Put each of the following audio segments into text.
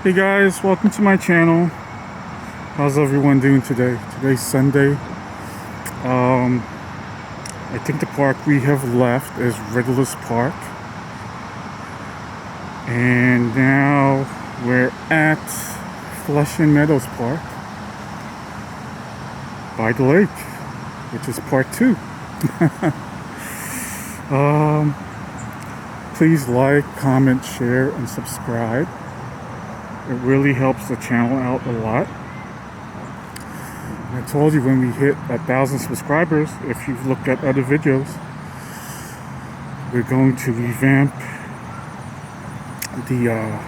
Hey guys, welcome to my channel. How's everyone doing today? Today's Sunday. I think the park we have left is Meadows Park. And now we're at Meadows Park by the lake, which is part 2. Please like, comment, share, and subscribe. It really helps the channel out a lot. And I told you when we hit 1,000 subscribers, if you've looked at other videos, we're going to revamp the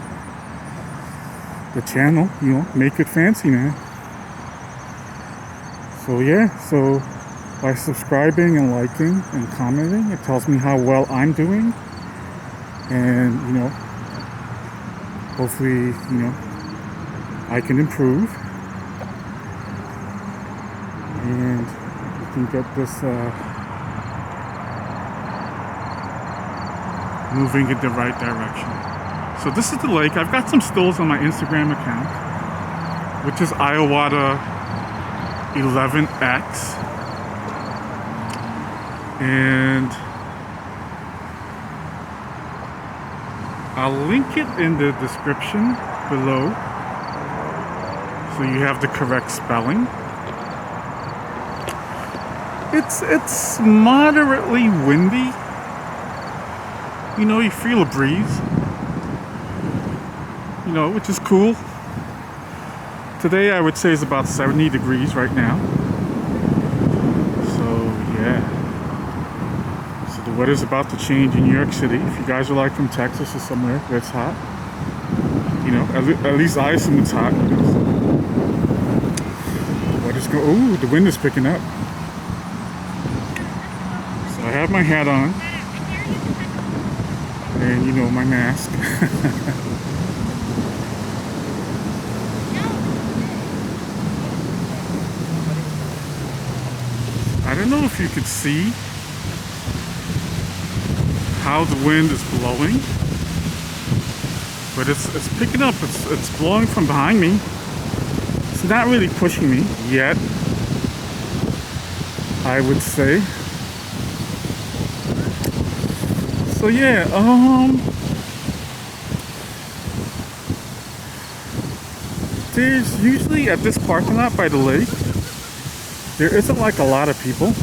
channel, make it fancy, man. So yeah, so by subscribing and liking and commenting, it tells me how well I'm doing, and hopefully, I can improve, and we can get this moving in the right direction. So this is the lake. I've got some stills on my Instagram account, which is Iowata11X, and I'll link it in the description below so you have the correct spelling. It's moderately windy. You feel a breeze, which is cool. Today I would say is about 70 degrees right now. So yeah. So the weather's about to change in New York City. If you guys are like from Texas or somewhere where it's hot, at least I assume it's hot. Ooh, the wind is picking up. So I have my hat on, and my mask. I don't know if you could see how the wind is blowing, but it's picking up. It's blowing from behind me. It's not really pushing me yet, I would say. So yeah, there's usually at this parking lot by the lake, there isn't like a lot of people.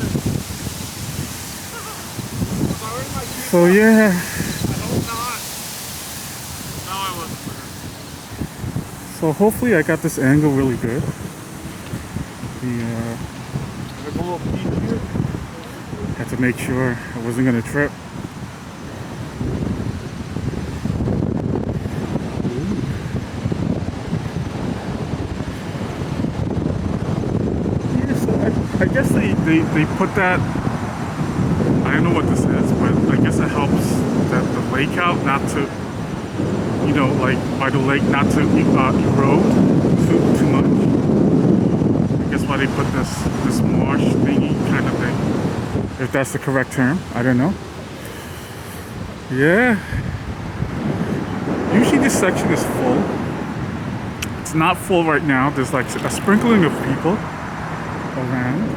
So yeah. So hopefully I got this angle really good. Had to make sure I wasn't gonna trip. Yeah, so I guess they put that. I don't know what this is, but I guess it helps the lake out not to, like by the lake not to erode too much. I guess why they put this marsh thingy kind of thing, if that's the correct term. I don't know. Yeah. Usually this section is full. It's not full right now. There's like a sprinkling of people around.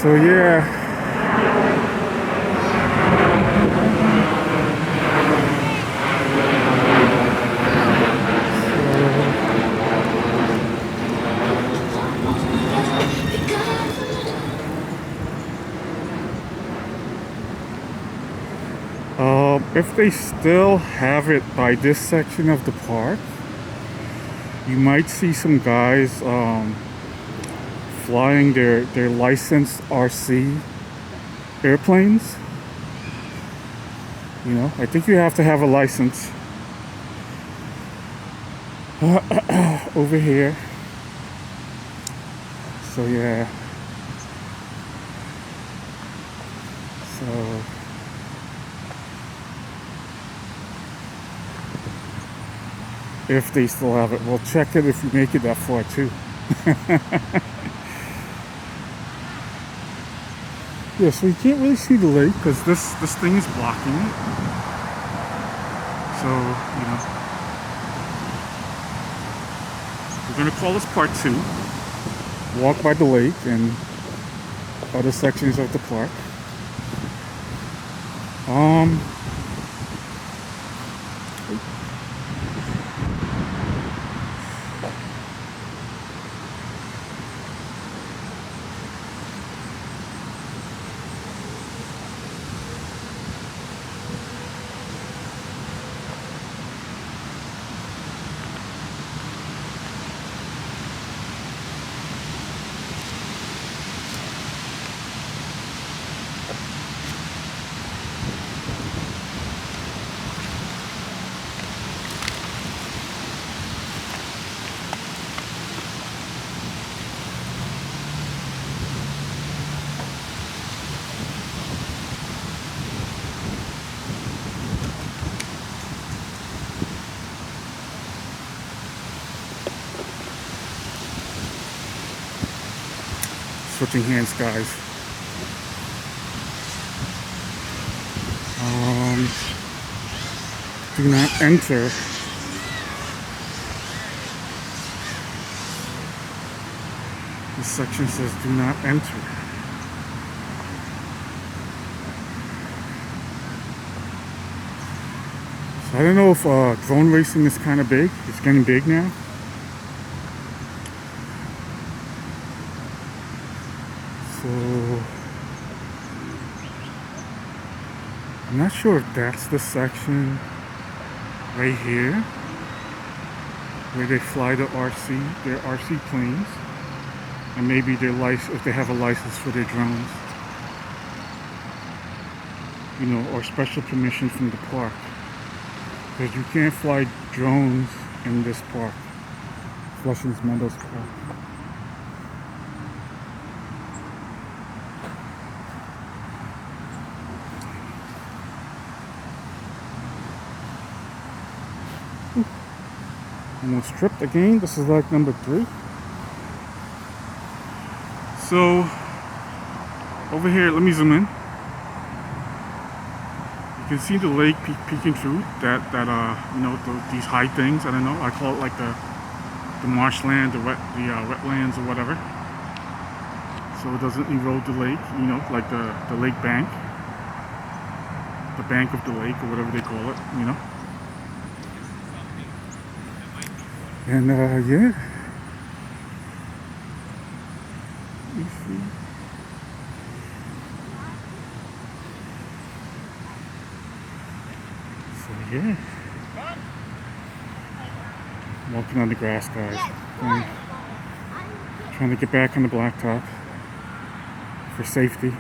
So yeah. If they still have it by this section of the park, you might see some guys flying their licensed RC airplanes. I think you have to have a license over here. So yeah. So if they still have it, we'll check it if you make it that far too. Yeah, so you can't really see the lake because this thing is blocking it. So, you know, we're gonna call this part 2. Walk by the lake and other sections of the park. Switching hands, guys. Do not enter. This section says do not enter. So I don't know if drone racing is kind of big. It's getting big now. So I'm not sure if that's the section right here where they fly their RC planes, and maybe their license, if they have a license for their drones, you know, or special permission from the park, because you can't fly drones in this park, Flushing's Meadows Park. Almost tripped again. This is like number 3. So over here, let me zoom in. You can see the lake peeking through that you know, these high things. I don't know. I call it like the marshland, the wetlands or whatever. So it doesn't erode the lake. You know, like the lake bank, the bank of the lake or whatever they call it. You know. And yeah, you see. So yeah, walking on the grass, guys. Trying to get back on the blacktop for safety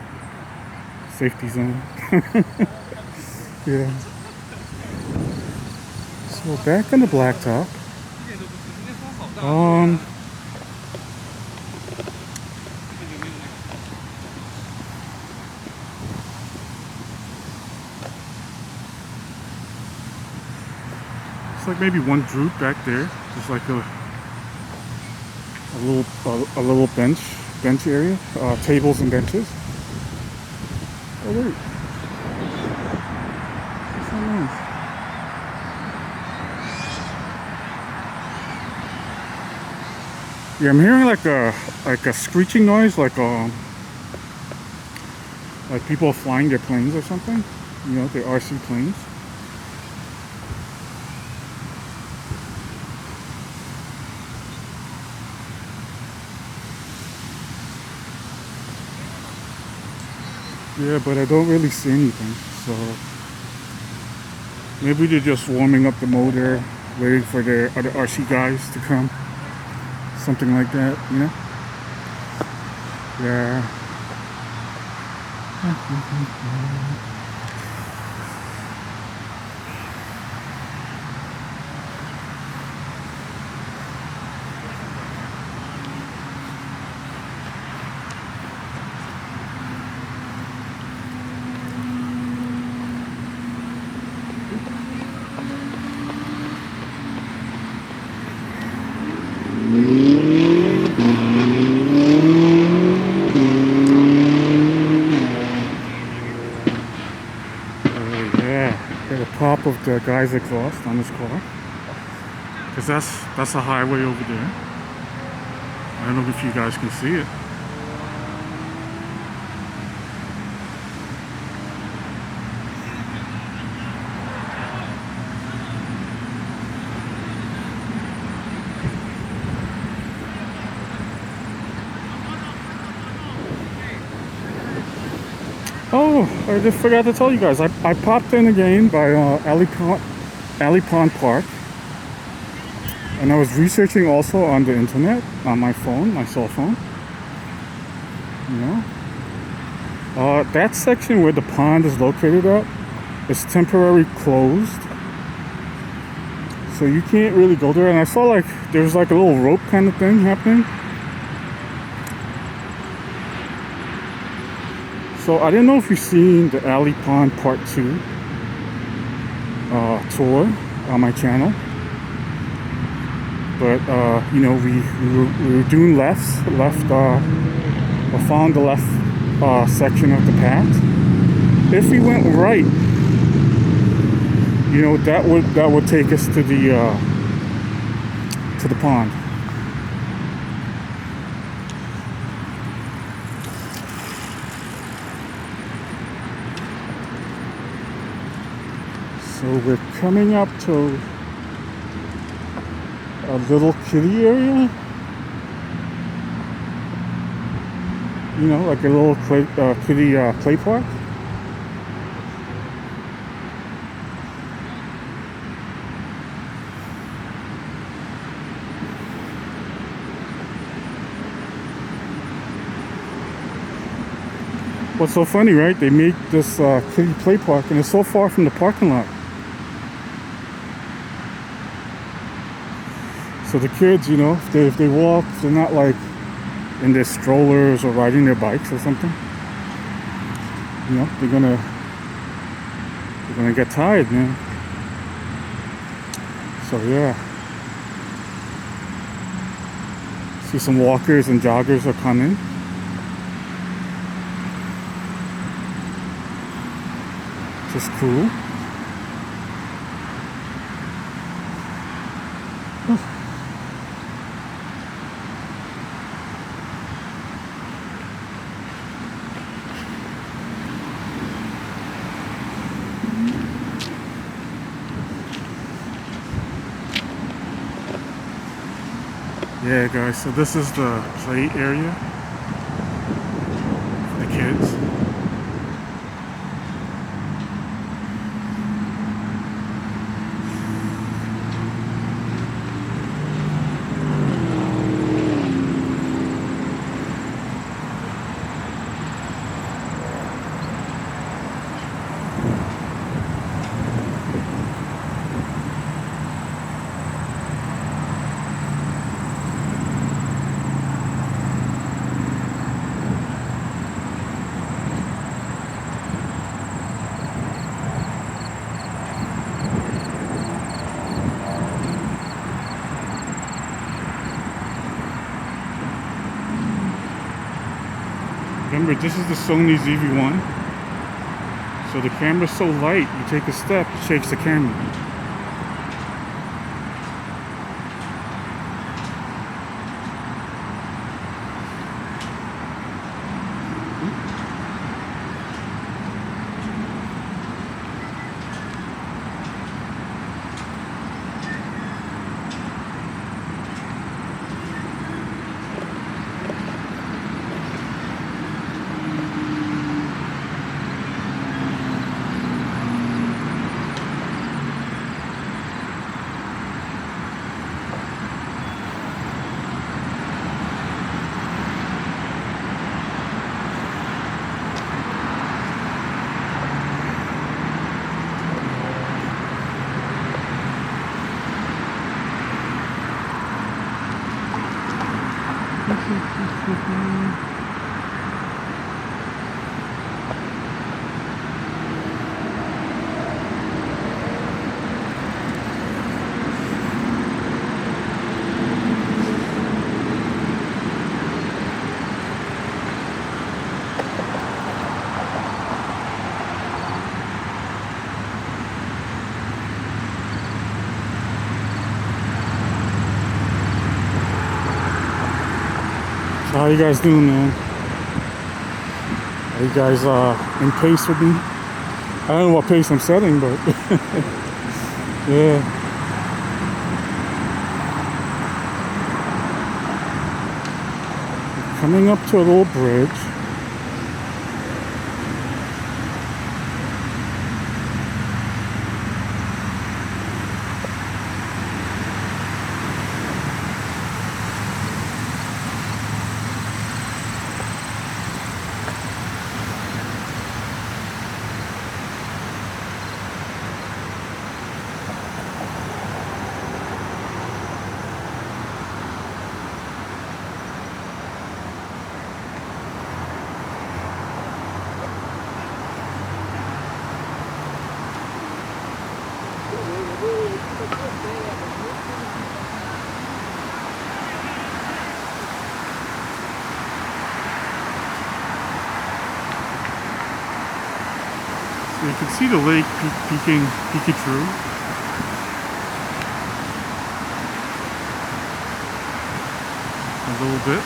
zone. Yeah. So back on the blacktop. It's like maybe one group back there, just like a little bench area, tables and benches. Oh wait, what's that noise? Yeah, I'm hearing like a screeching noise, like people flying their planes or something. You know, their RC planes. Yeah, but I don't really see anything. So maybe they're just warming up the motor, waiting for their other RC guys to come. Something like that, you know? Yeah. the guy's exhaust on his car. Because that's a highway over there. I don't know if you guys can see it. Oh, I just forgot to tell you guys. I popped in again by Alley Pond Park. And I was researching also on the internet, on my phone, my cell phone. You know? That section where the pond is located at is temporarily closed. So you can't really go there. And I saw like, there's like a little rope kind of thing happening. So I didn't know if you've seen the Alley Pond Part 2 tour on my channel. But, you know, we were doing left, found the left section of the path. If we went right, you know, that would take us to the pond. So we're coming up to a little kiddie area. You know, like a little kiddie play park. What's so funny, right? They made this kiddie play park and it's so far from the parking lot. So the kids, you know, if they walk, they're not like in their strollers or riding their bikes or something. You know, they're gonna get tired, man. So yeah. See some walkers and joggers are coming. Just cool. Yeah, guys, so this is the play area for the kids. Remember, this is the Sony ZV-1. So the camera's so light, you take a step, it shakes the camera. So how you guys doing, man? Are you guys in pace with me? I don't know what pace I'm setting, but yeah. Coming up to a little bridge. So you can see the lake peeking through. A little bit.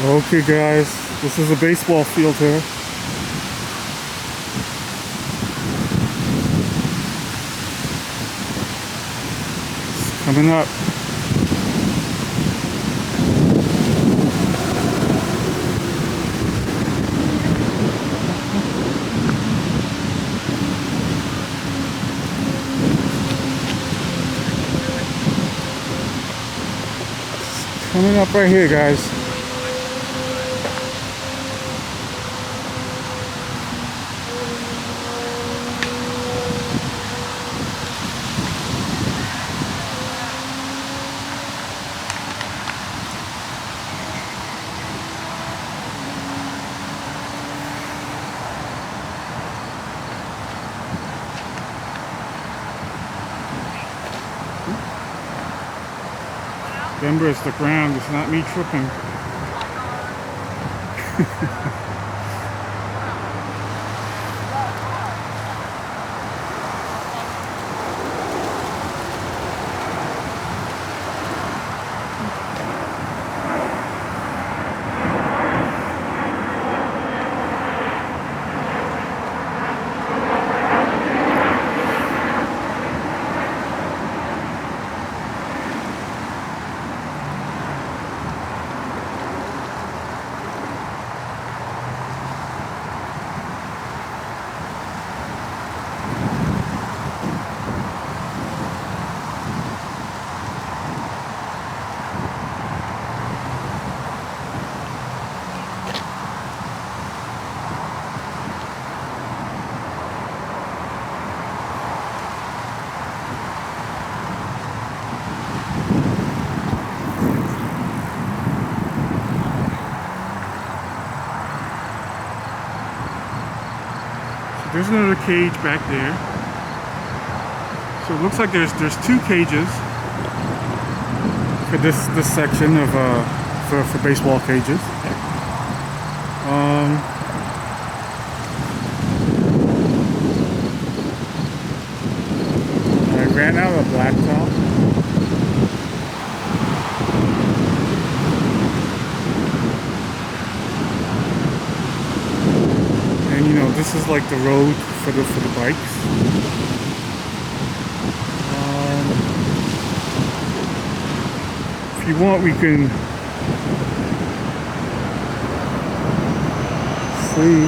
Okay guys, this is a baseball field here. It's coming up. It's coming up right here, guys. Remember, it's the ground, it's not me tripping. There's another cage back there. So it looks like there's two cages for this section of for baseball cages. I ran out of blacktop. And you know, this is like the road for the bikes. If you want, we can see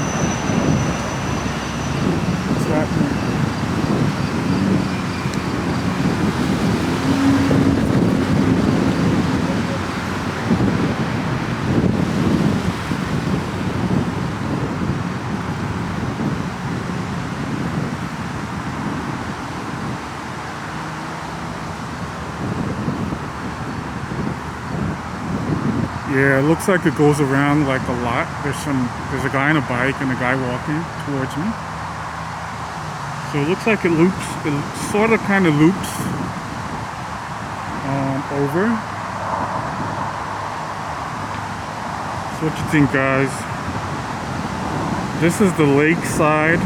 what's happening. Yeah, it looks like it goes around like a lot. There's a guy on a bike and a guy walking towards me. So it looks like it loops, it sort of kind of loops over. So what you think, guys? This is the lake side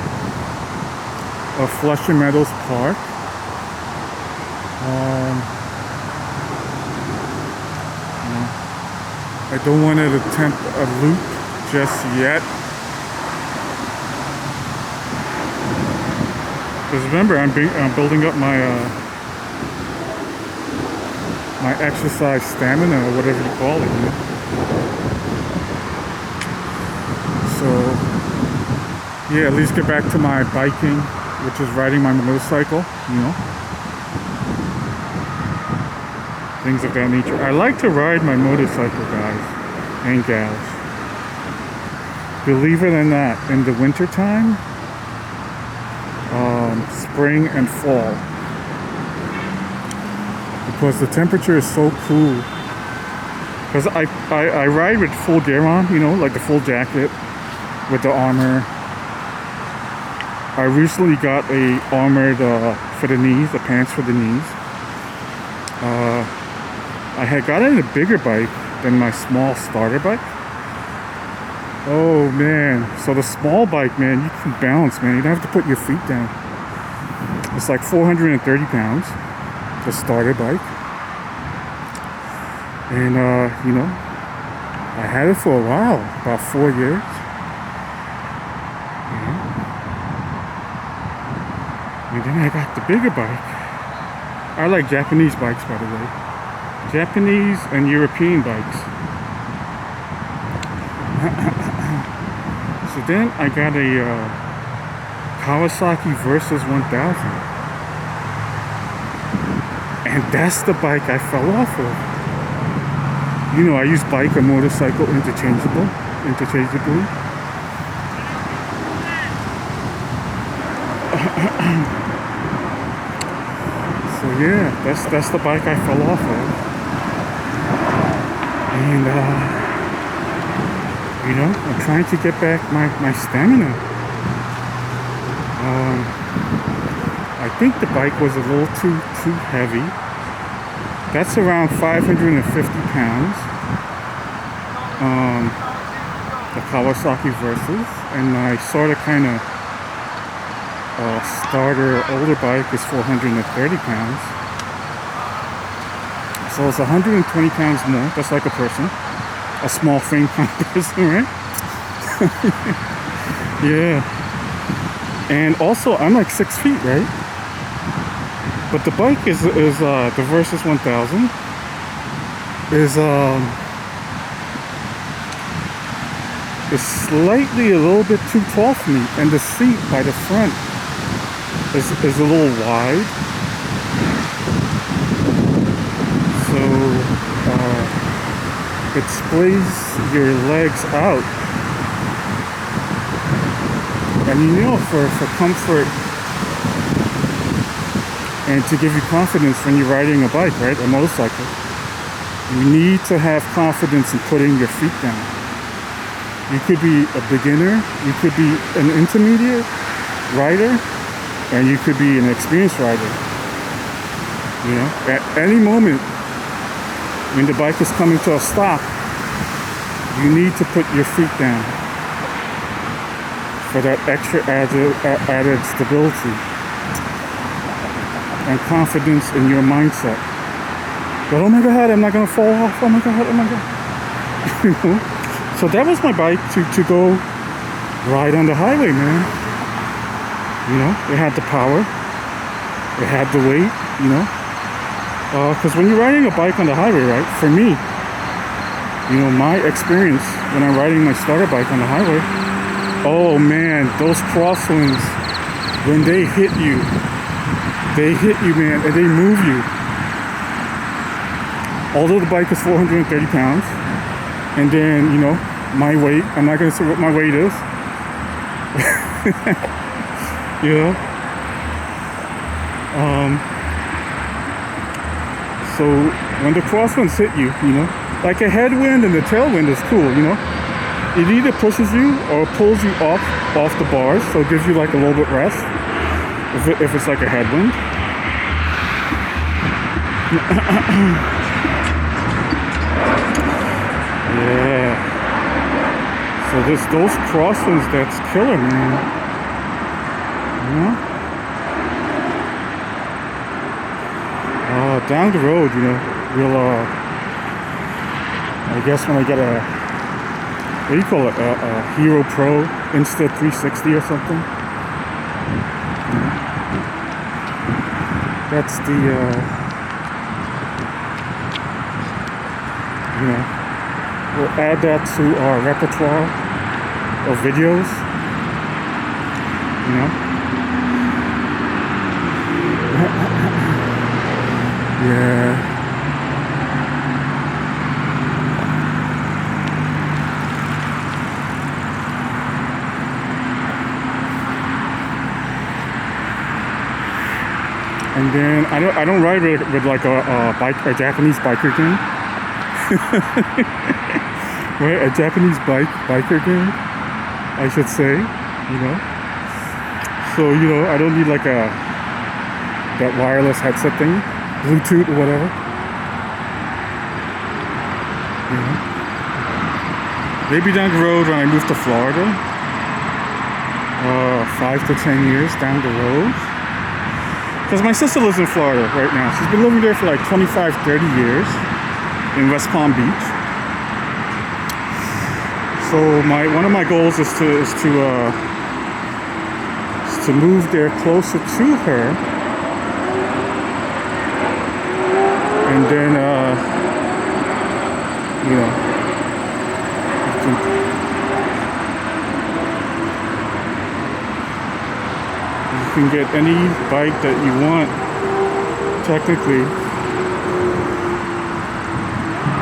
of Flushing Meadows Park. I don't want to attempt a loop just yet. Because remember, I'm building up my my exercise stamina, or whatever you call it. You know? So yeah, at least get back to my biking, which is riding my motorcycle. You know, things of that nature. I like to ride my motorcycle, guys and gals. Believe it or not, in the winter time, spring and fall, because the temperature is so cool. Because I ride with full gear on, you know, like the full jacket with the armor. I recently got a armored for the knees, the pants for the knees. I had gotten a bigger bike than my small starter bike. Oh man, so the small bike, man, you can balance, man. You don't have to put your feet down. It's like 430 pounds, the starter bike. And you know, I had it for a while, about 4 years. And then I got the bigger bike. I like Japanese bikes, by the way. Japanese and European bikes. So then I got a Kawasaki Versus 1000. And that's the bike I fell off of. You know, I use bike and motorcycle interchangeably. So yeah, that's the bike I fell off of. And you know, I'm trying to get back my stamina. I think the bike was a little too heavy. That's around 550 pounds. The Kawasaki Versus, and my sort of kind of starter older bike is 430 pounds. So it's 120 pounds more. That's like a person, a small frame kind of person, right? Yeah. And also, I'm like 6 feet, right? But the bike is the Versus 1000 is slightly a little bit too tall for me, and the seat by the front is a little wide. So it splays your legs out. And you know, for comfort and to give you confidence when you're riding a bike, right, a motorcycle, you need to have confidence in putting your feet down. You could be a beginner, you could be an intermediate rider, and you could be an experienced rider. You know, at any moment when the bike is coming to a stop, you need to put your feet down for that extra added stability and confidence in your mindset. But oh my God, I'm not gonna fall off. Oh my God. You know? So that was my bike to go ride on the highway, man. You know, it had the power, it had the weight, you know. Because when you're riding a bike on the highway, right, for me, you know, my experience when I'm riding my starter bike on the highway, oh man, those crosswinds, when they hit you, man, and they move you. Although the bike is 430 pounds, and then, you know, my weight, I'm not going to say what my weight is. You know? So when the crosswinds hit you, you know, like a headwind and the tailwind is cool, you know? It either pushes you or pulls you off the bars, so it gives you like a little bit rest if it's like a headwind. Yeah. So those crossings, that's killer, man. You know? Down the road, you know, we'll, I guess when I get a, what do you call it, a Hero Pro Insta 360 or something. You know? That's the, you know, we'll add that to our repertoire of videos, you know. Yeah. And then I don't ride with like a Japanese biker gang. Right, a Japanese biker gang, I should say, you know. So, you know, I don't need like that wireless headset thing, Bluetooth or whatever. You know. Maybe down the road when I move to Florida, 5 to 10 years down the road. Because my sister lives in Florida right now. She's been living there for like 25, 30 years in West Palm Beach. So one of my goals is to move there closer to her, and then you know, you can get any bike that you want, technically.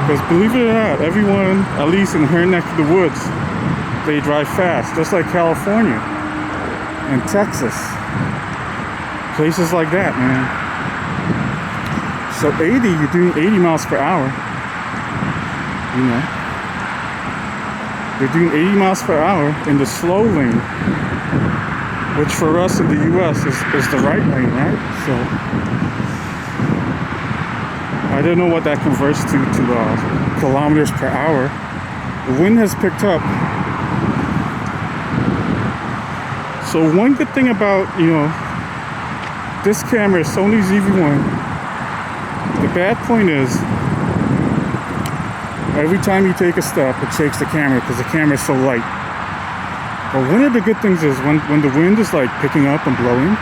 Because believe it or not, everyone, at least in her neck of the woods, they drive fast, just like California and Texas. Places like that, man. So 80, you're doing 80 miles per hour. You know. They're doing 80 miles per hour in the slow lane, which for us in the US is the right lane, right? So I don't know what that converts to kilometers per hour. The wind has picked up. So one good thing about, you know, this camera, Sony ZV-1, the bad point is every time you take a step, it shakes the camera because the camera is so light. But one of the good things is when the wind is like picking up and blowing,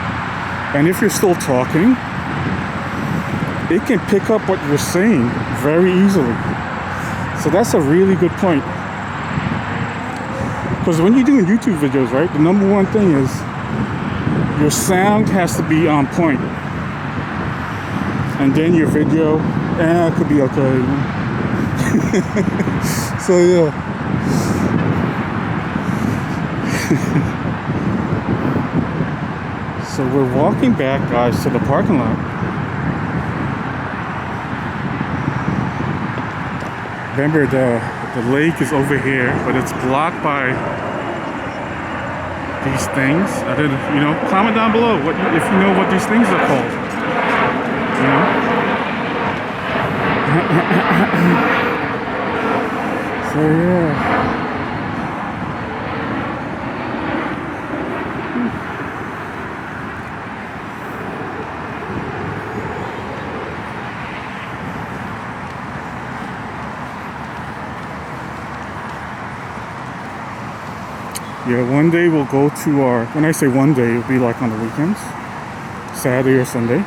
and if you're still talking, it can pick up what you're saying very easily. So that's a really good point. Because when you're doing YouTube videos, right, the number one thing is your sound has to be on point. And then your video, it could be okay. So yeah. So we're walking back, guys, to the parking lot. Remember, the lake is over here, but it's blocked by these things. I didn't, you know, comment down below if you know what these things are called. You know? So yeah. Yeah, one day we'll go to our, when I say one day, it'll be like on the weekends, Saturday or Sunday.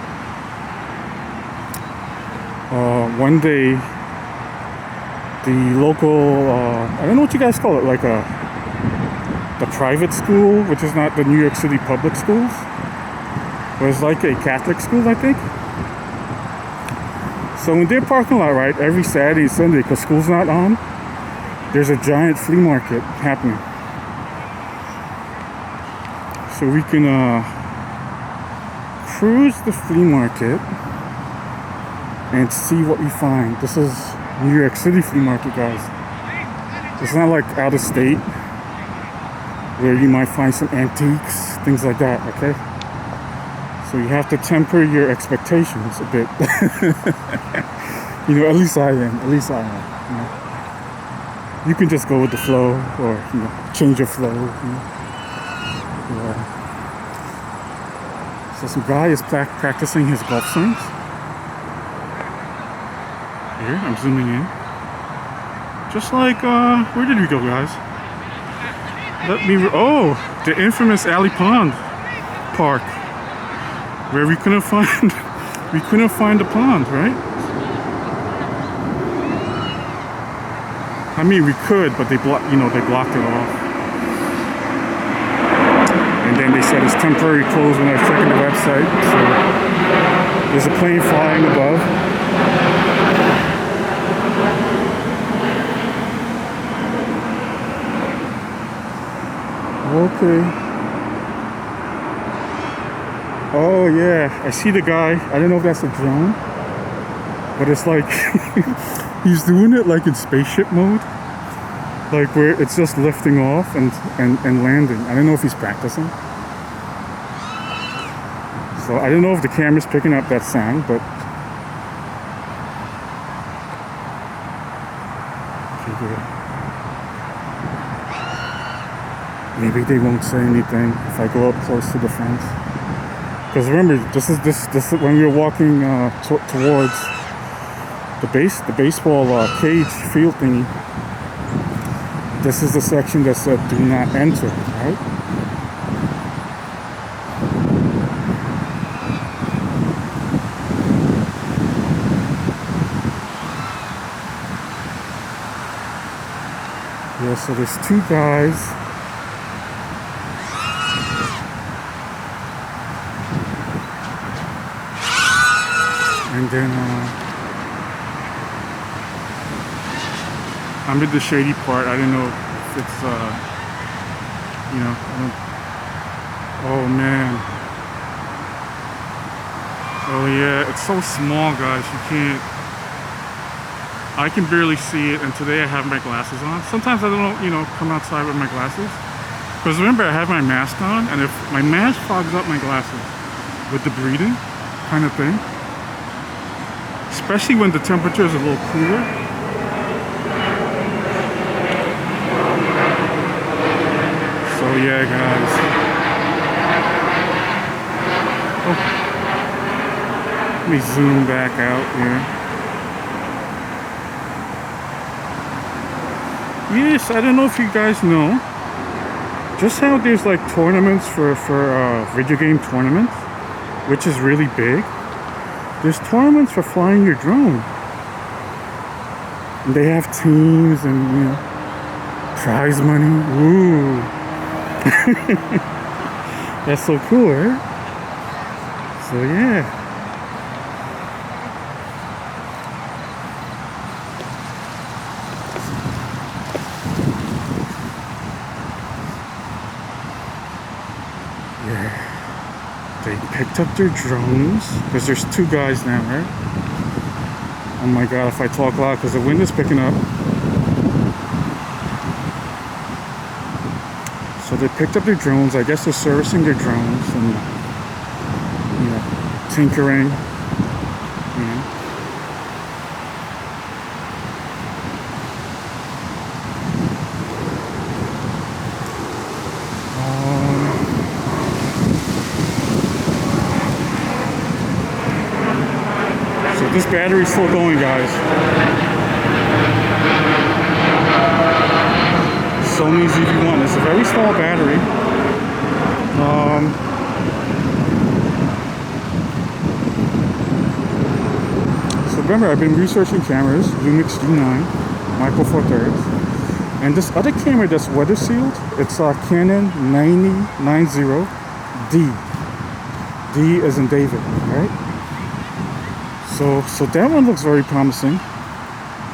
One day, the local, I don't know what you guys call it, like the private school, which is not the New York City public schools, but it's like a Catholic school, I think. So in their parking lot, right, every Saturday and Sunday, because school's not on, there's a giant flea market happening. So we can cruise the flea market and see what we find. This is New York City flea market, guys. It's not like out of state where you might find some antiques, things like that, okay? So you have to temper your expectations a bit. You know, at least I am. You know? you can just go with the flow, or change your flow. Yeah. So some guy is practicing his golf swings. Here, I'm zooming in. Just like, where did we go, guys? Oh, the infamous Alley Pond Park, where we couldn't find the pond, right? I mean, we could, but they blocked it off. And then they said it's temporary closed when I was checking the website. So there's a plane flying above. Okay. Oh yeah, I see the guy. I don't know if that's a drone, but it's like he's doing it like in spaceship mode, like where it's just lifting off and landing. I don't know if he's practicing. So I don't know if the camera's picking up that sound, but maybe they won't say anything if I go up close to the fence. Because remember, this is when we were walking towards the baseball cage field thingy. This is the section that said "Do not enter," right? Yeah. So there's two guys. And then I'm in the shady part. I don't know if it's oh man. Oh yeah, it's so small, guys. I can barely see it, and today I have my glasses on. Sometimes I don't come outside with my glasses. Because remember, I have my mask on, and if my mask fogs up my glasses with the breathing kind of thing, especially when the temperature is a little cooler. So yeah, guys. Oh. Let me zoom back out here. Yes, I don't know if you guys know just how there's like tournaments for video game tournaments, which is really big. There's tournaments for flying your drone. And they have teams and, prize money. Ooh. That's so cool, right? So, yeah. Yeah. They picked up their drones, because there's two guys now, right? Oh my god, if I talk loud, because the wind is picking up. So they picked up their drones. I guess they're servicing their drones and, tinkering. This battery's still going, guys. Sony ZV-1. It's a very small battery. So remember, I've been researching cameras, Lumix G9, Micro Four Thirds, and this other camera that's weather sealed. It's a Canon 90D. D as in David, right? So that one looks very promising,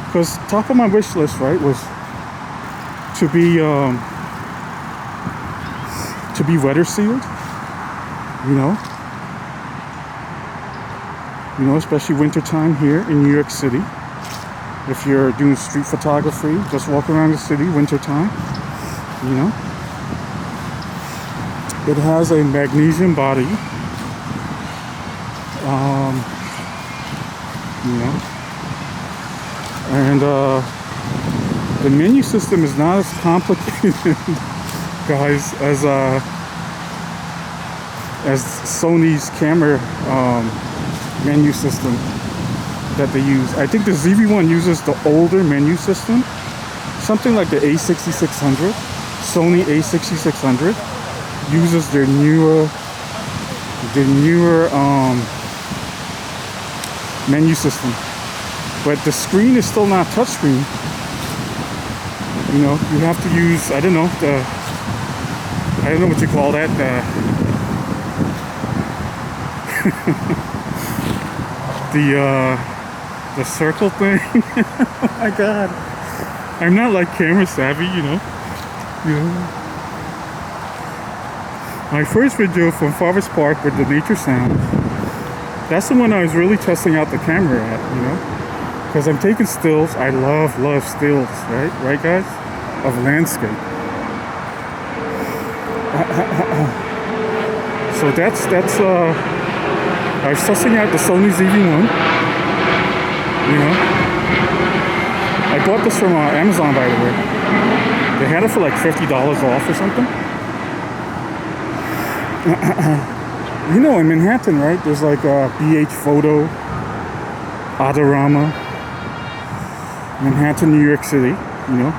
because top of my wish list, right, was to be weather sealed, especially winter time here in New York City. If you're doing street photography, just walk around the city winter time, It has a magnesium body. And the menu system is not as complicated, guys, as Sony's camera menu system that they use. I think the ZV-1 uses the older menu system, something like the A6600. Sony A6600 uses their newer menu system, but the screen is still not touchscreen. You know, you have to use, I don't know what you call that, the circle thing. Oh my god, I'm not like camera savvy, you know. My first video from Meadows Park with the nature sound, that's the one I was really testing out the camera at, you know, because I'm taking stills. I love stills, right guys, of landscape. So that's I was testing out the Sony ZV-1, you know. I bought this from Amazon, by the way. They had it for like $50 off or something. You know, in Manhattan, right, there's like BH Photo, Adorama, Manhattan, New York City, you know.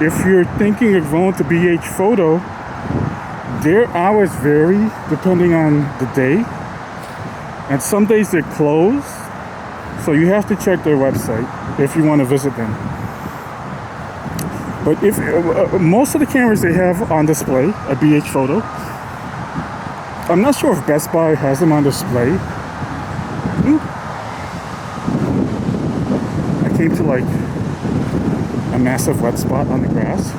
If you're thinking of going to BH Photo, their hours vary depending on the day, and some days they're closed, so you have to check their website if you want to visit them. But if most of the cameras they have on display at BH Photo, I'm not sure if Best Buy has them on display. I came to like a massive wet spot on the grass,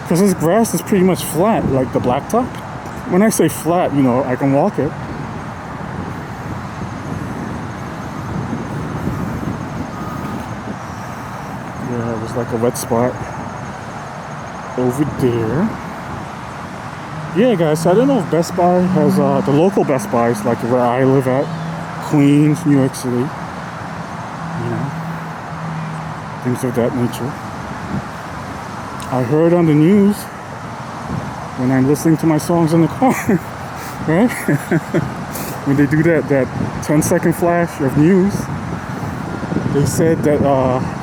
because this grass is pretty much flat, like the blacktop. When I say flat, you know, I can walk it. Yeah, it was like a wet spot over there. Yeah, guys, I don't know if Best Buy has the local Best Buys, like where I live at, Queens, New York City, you know, things of that nature. I heard on the news when I'm listening to my songs in the car, right? When they do that 10-second flash of news, they said that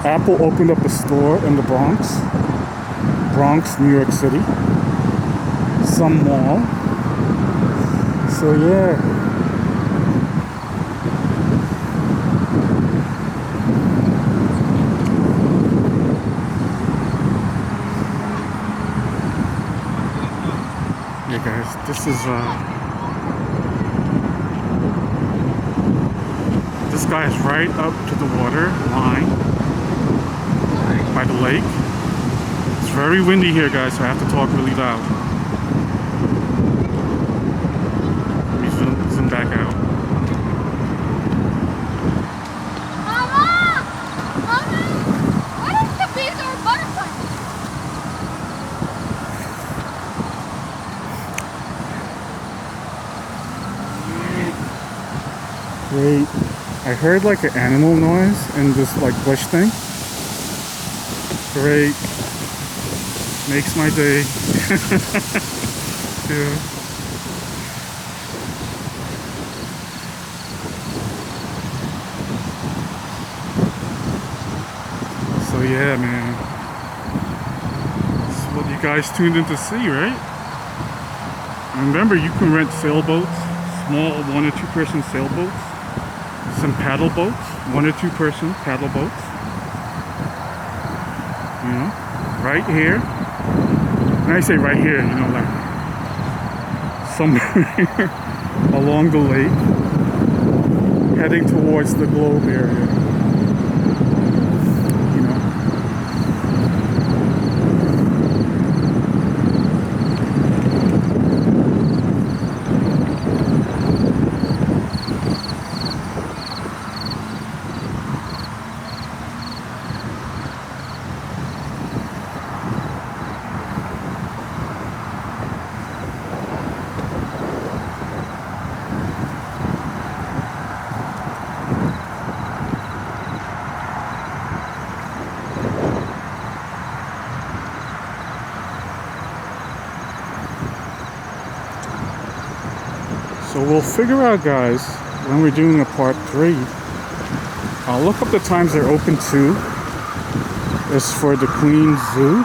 Apple opened up a store in the Bronx, New York City, some mall. So yeah. Yeah, guys, this guy is right up to the water line by the lake. It's very windy here, guys, so I have to talk really loud. Let me zoom back out. Mama! What is the bees or butterfly? Great. I heard like an animal noise in this like bush thing. Great. Makes my day. Yeah. So yeah, man. This is what you guys tuned in to see, right? Remember, you can rent sailboats, small 1 or 2 person sailboats. Some paddle boats, 1 or 2 person paddle boats, you know, right here. When I say right here, you know, like somewhere along the lake, heading towards the globe area, you know. So we'll figure out, guys, when we're doing a part 3. I'll look up the times they're open to. It's for the Queens Zoo.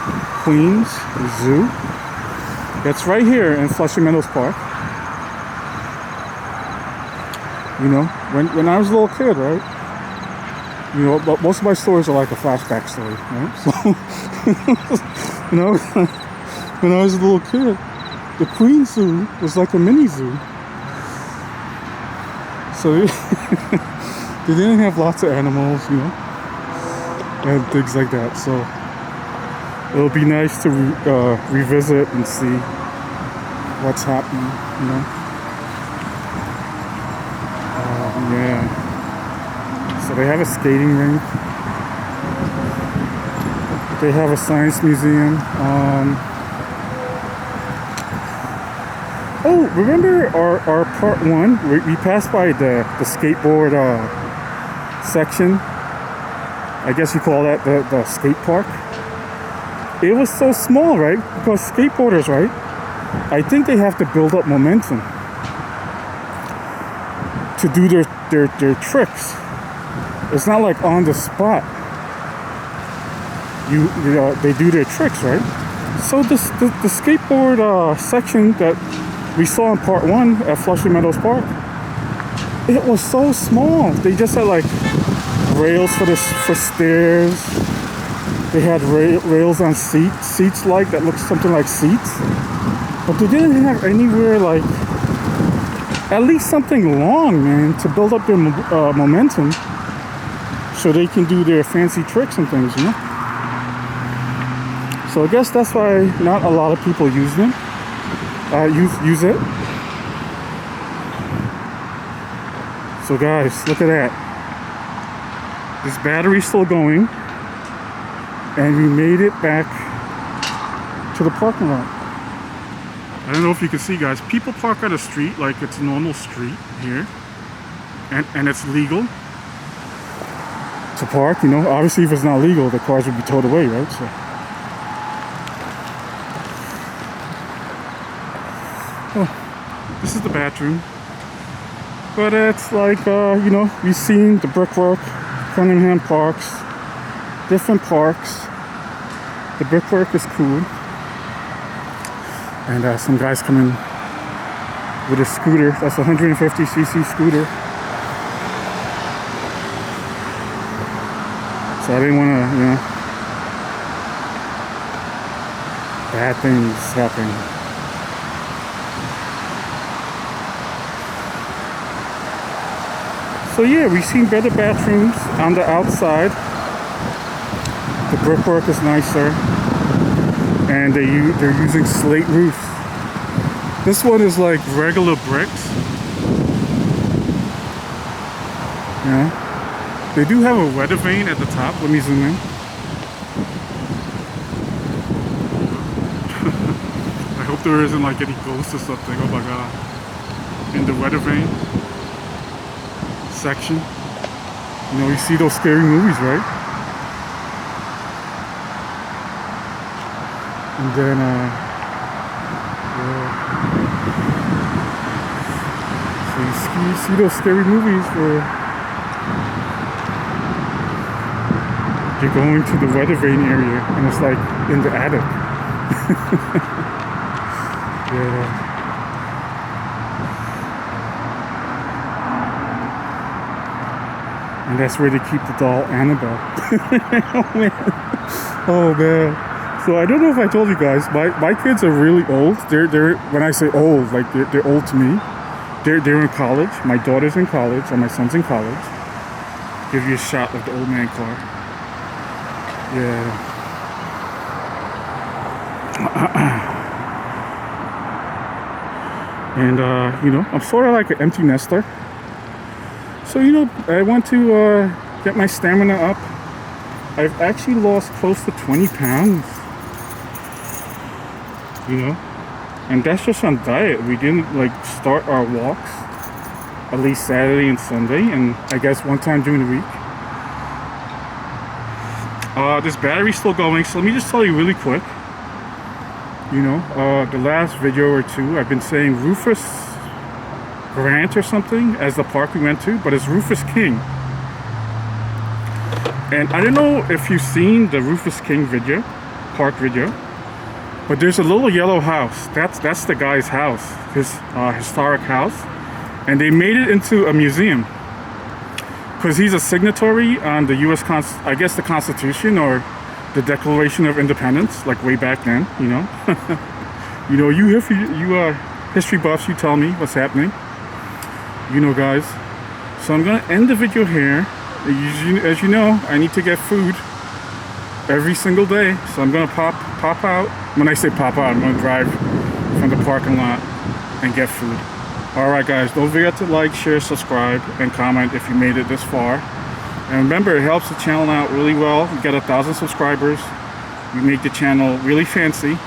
That's right here in Flushing Meadows Park. You know, when I was a little kid, right? You know, but most of my stories are like a flashback story, right? So, you know, when I was a little kid, the Queens Zoo was like a mini zoo. So they didn't have lots of animals, you know, and things like that. So it'll be nice to revisit and see what's happening, you know. Yeah. So they have a skating rink. They have a science museum. Oh, remember our part 1? We passed by the skateboard section. I guess you call that the skate park. It was so small, right? Because skateboarders, right? I think they have to build up momentum to do their tricks. It's not like on the spot. They do their tricks, right? So the skateboard section that we saw in part 1 at Flushing Meadows Park, it was so small. They just had like rails for stairs. They had rails on seats like that looked something like seats, but they didn't have anywhere like at least something long, man, to build up their momentum so they can do their fancy tricks and things, you know. So I guess that's why not a lot of people use them. Use it. So guys, look at that. This battery's still going, and we made it back to the parking lot. I don't know if you can see, guys. People park on the street like it's a normal street here, and it's legal to park. You know, obviously, if it's not legal, the cars would be towed away, right? So. Oh, this is the bathroom. But it's like, you know, we've seen the brickwork, Cunningham Parks, different parks. The brickwork is cool. And some guys come in with a scooter. That's a 150cc scooter. So I didn't want to, you know, bad things happen. So yeah, we've seen better bathrooms on the outside. The brickwork is nicer, and they're using slate roofs. This one is like regular bricks. Yeah, they do have a weather vane at the top. Let me zoom in. I hope there isn't like any ghosts or something. Oh my god! In the weather vane section. You know, you see those scary movies, right? And then, so you see those scary movies where you're going to the weather vane area and it's like in the attic. Yeah. And that's where they keep the doll Annabelle. Oh man. Oh man. So I don't know if I told you guys, my kids are really old. They're when I say old, like they're old to me. They're in college. My daughter's in college and my son's in college. Give you a shot of the old man car. Yeah. And you know, I'm sort of like an empty nester. So, you know, I want to get my stamina up. I've actually lost close to 20 pounds. You know? And that's just on diet. We didn't, like, start our walks. At least Saturday and Sunday. And I guess one time during the week. This battery's still going. So let me just tell you really quick. You know, the last video or two, I've been saying Rufus Grant or something as the park we went to, but it's Rufus King. And I don't know if you've seen the Rufus King video, park video, but there's a little yellow house. That's the guy's house, his historic house, and they made it into a museum because he's a signatory on the U.S. I guess the Constitution or the Declaration of Independence, like way back then. You know, you know, you history buffs, you tell me what's happening. You know, guys. So I'm gonna end the video here. As you know, I need to get food every single day, so I'm gonna pop out. When I say pop out, I'm gonna drive from the parking lot and get food. Alright guys, don't forget to like, share, subscribe, and comment if you made it this far. And remember, it helps the channel out really well. We get 1,000 subscribers. We make the channel really fancy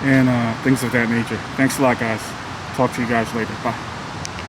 and things of that nature. Thanks a lot, guys. Talk to you guys later. Bye.